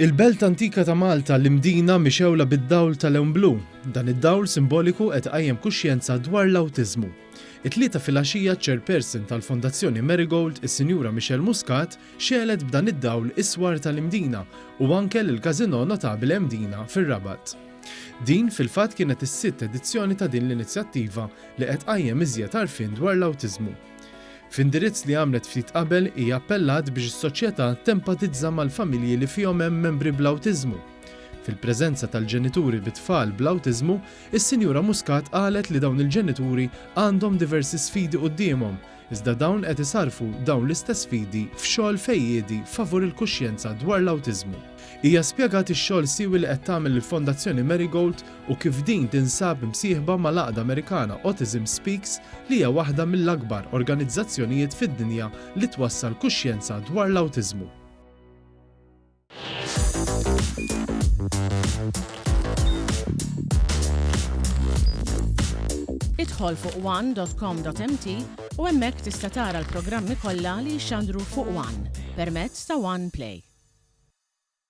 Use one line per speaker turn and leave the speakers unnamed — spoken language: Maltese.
Il-belt antika ta' Malta l-imdina mixewla bid-dawl tal-Lewn Blu. Dan id-dawl simboliku qed qajjem kuxjenza dwar l-awtiżmu. It-tlieta filgħaxija chairperson tal-Fondazzjoni Marigold, is-Sinjura Michelle Muscat, xelet b'dan id-dawl iswar tal-imdina u anke l-Kazino Notabile Mdina fir-Rabat. Din fil-fatt kienet is-sitt edizzjoni ta' din l-inizjattiva li qed qajjem iżjed għarfien dwar l-awtiżmu. F'indirizz li għamlet ftit qabel hija appellat biex is-soċjetà tempatizza mal-familji li fihom hemm membri bl-awtiżmu. Fil-preżenza tal-ġenituri bit-tfal bl-awtiżmu, is-Sinjura Muscat qalet li dawn il-ġenituri għandhom diversi sfidi qudiemhom, iżda dawn qed isarfu dawn l-istess sfidi f'xogħol fejjiedi favur il-kuxjenza dwar l-awtiżmu. Hija spjegat ix-xogħol siewi li qed tagħmel il-Fondazzjoni Marigold u kif din tinsab imsieħba mal-għaqda Amerikana Autism Speaks li hija waħda mill-akbar organizzazzjonijiet fid-dinja li twassal kuxjenza dwar l-awtiżmu.
Idħol fuq one.com.mt u hemmhekk tista' tara l-programmi kollha li jxandru fuq One permezz ta' One Play.